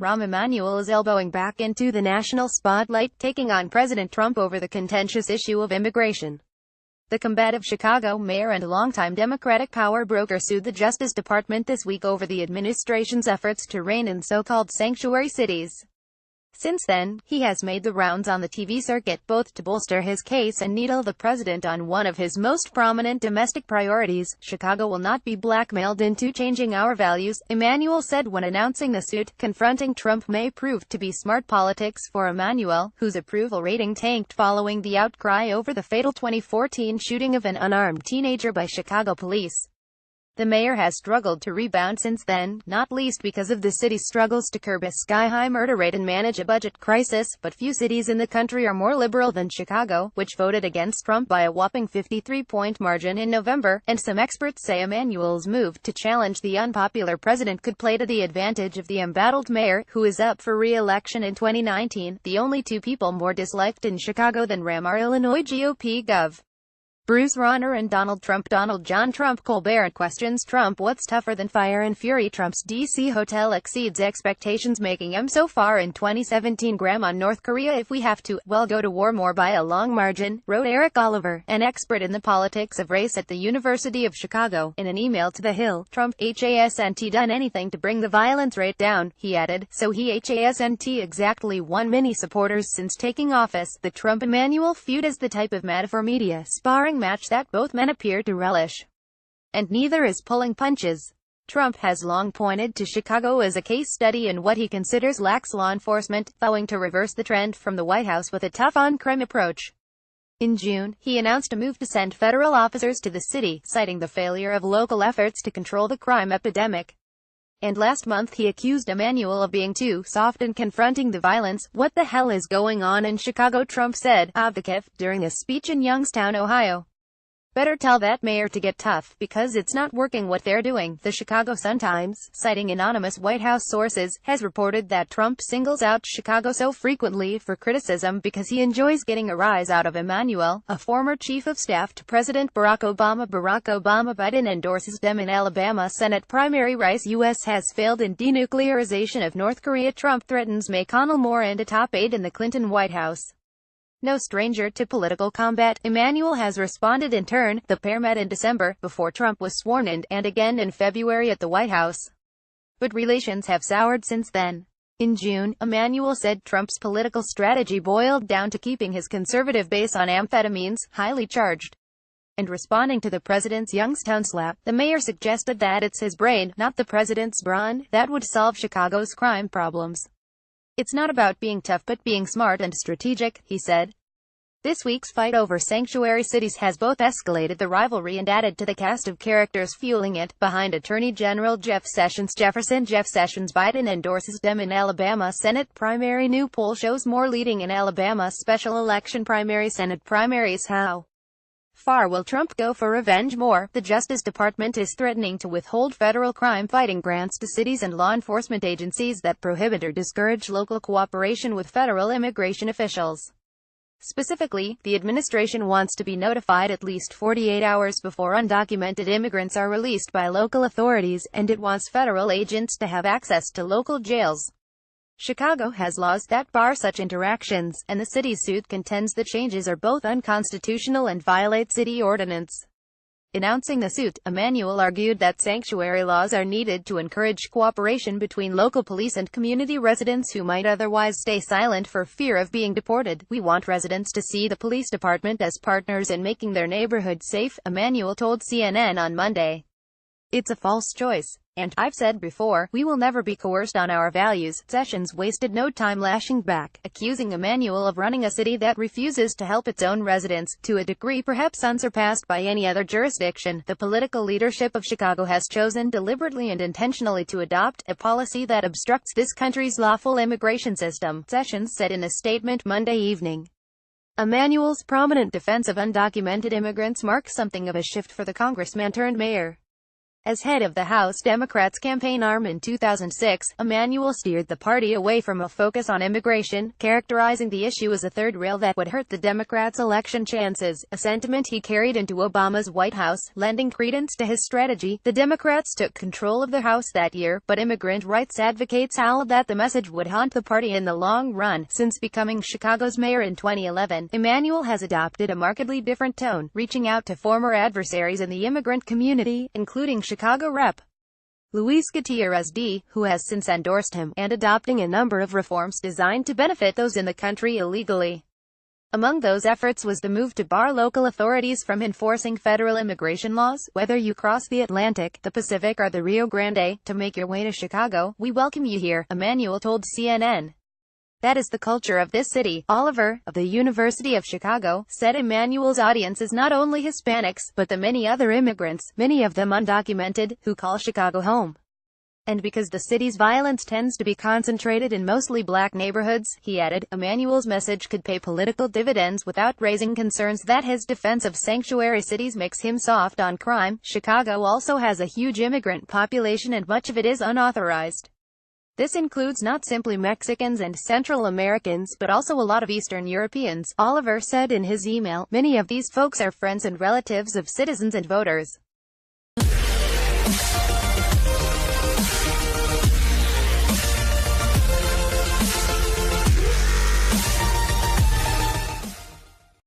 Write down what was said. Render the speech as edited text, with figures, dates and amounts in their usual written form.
Rahm Emanuel is elbowing back into the national spotlight, taking on President Trump over the contentious issue of immigration. The combative Chicago mayor and longtime Democratic power broker sued the Justice Department this week over the administration's efforts to rein in so-called sanctuary cities. Since then, he has made the rounds on the TV circuit, both to bolster his case and needle the president on one of his most prominent domestic priorities. Chicago will not be blackmailed into changing our values, Emanuel said when announcing the suit. Confronting Trump may prove to be smart politics for Emanuel, whose approval rating tanked following the outcry over the fatal 2014 shooting of an unarmed teenager by Chicago police. The mayor has struggled to rebound since then, not least because of the city's struggles to curb a sky-high murder rate and manage a budget crisis, but few cities in the country are more liberal than Chicago, which voted against Trump by a whopping 53-point margin in November, and some experts say Emanuel's move to challenge the unpopular president could play to the advantage of the embattled mayor, who is up for re-election in 2019. The only two people more disliked in Chicago than Rahm are Illinois GOP Gov. Bruce Rauner and Donald Trump. Donald John Trump. Colbert questions Trump, what's tougher than fire and fury? Trump's D.C. hotel exceeds expectations, making him so far in 2017. Graham on North Korea, if we have to, well, go to war more by a long margin, wrote Eric Oliver, an expert in the politics of race at the University of Chicago. In an email to The Hill, Trump hasn't done anything to bring the violence rate down, he added, so he hasn't exactly won many supporters since taking office. The Trump-Emanuel feud is the type of metaphor media sparring match that both men appear to relish. And neither is pulling punches. Trump has long pointed to Chicago as a case study in what he considers lax law enforcement, vowing to reverse the trend from the White House with a tough-on-crime approach. In June, he announced a move to send federal officers to the city, citing the failure of local efforts to control the crime epidemic. And last month he accused Emanuel of being too soft in confronting the violence. What the hell is going on in Chicago? Trump said, during a speech in Youngstown, Ohio. Better tell that mayor to get tough, because it's not working what they're doing. The Chicago Sun-Times, citing anonymous White House sources, has reported that Trump singles out Chicago so frequently for criticism because he enjoys getting a rise out of Emanuel, a former chief of staff to President Barack Obama. Biden endorses them in Alabama Senate primary race. U.S. has failed in denuclearization of North Korea. Trump threatens McConnell more and a top aide in the Clinton White House. No stranger to political combat, Emanuel has responded in turn. The pair met in December, before Trump was sworn in, and again in February at the White House. But relations have soured since then. In June, Emanuel said Trump's political strategy boiled down to keeping his conservative base on amphetamines, highly charged. And responding to the president's Youngstown slap, the mayor suggested that it's his brain, not the president's brawn, that would solve Chicago's crime problems. It's not about being tough but being smart and strategic, he said. This week's fight over sanctuary cities has both escalated the rivalry and added to the cast of characters fueling it. Behind Attorney General Jeff Sessions. Biden endorses them in Alabama Senate primary. New poll shows more leading in Alabama special election primary. Senate primaries. How far will Trump go for revenge? More. The Justice Department is threatening to withhold federal crime-fighting grants to cities and law enforcement agencies that prohibit or discourage local cooperation with federal immigration officials. Specifically, the administration wants to be notified at least 48 hours before undocumented immigrants are released by local authorities, and it wants federal agents to have access to local jails. Chicago has laws that bar such interactions, and the city's suit contends the changes are both unconstitutional and violate city ordinance. Announcing the suit, Emanuel argued that sanctuary laws are needed to encourage cooperation between local police and community residents who might otherwise stay silent for fear of being deported. We want residents to see the police department as partners in making their neighborhood safe, Emanuel told CNN on Monday. It's a false choice. And, I've said before, we will never be coerced on our values. Sessions wasted no time lashing back, accusing Emanuel of running a city that refuses to help its own residents, to a degree perhaps unsurpassed by any other jurisdiction. The political leadership of Chicago has chosen deliberately and intentionally to adopt a policy that obstructs this country's lawful immigration system, Sessions said in a statement Monday evening. Emanuel's prominent defense of undocumented immigrants marks something of a shift for the congressman turned mayor. As head of the House Democrats' campaign arm in 2006, Emanuel steered the party away from a focus on immigration, characterizing the issue as a third rail that would hurt the Democrats' election chances, a sentiment he carried into Obama's White House. Lending credence to his strategy, the Democrats took control of the House that year, but immigrant rights advocates howled that the message would haunt the party in the long run. Since becoming Chicago's mayor in 2011, Emanuel has adopted a markedly different tone, reaching out to former adversaries in the immigrant community, including Chicago Rep. Luis Gutierrez D., who has since endorsed him, and adopting a number of reforms designed to benefit those in the country illegally. Among those efforts was the move to bar local authorities from enforcing federal immigration laws. Whether you cross the Atlantic, the Pacific or the Rio Grande, to make your way to Chicago, we welcome you here, Emanuel told CNN. That is the culture of this city. Oliver, of the University of Chicago, said Emanuel's audience is not only Hispanics, but the many other immigrants, many of them undocumented, who call Chicago home. And because the city's violence tends to be concentrated in mostly black neighborhoods, he added, Emanuel's message could pay political dividends without raising concerns that his defense of sanctuary cities makes him soft on crime. Chicago also has a huge immigrant population and much of it is unauthorized. This includes not simply Mexicans and Central Americans, but also a lot of Eastern Europeans, Oliver said in his email. Many of these folks are friends and relatives of citizens and voters.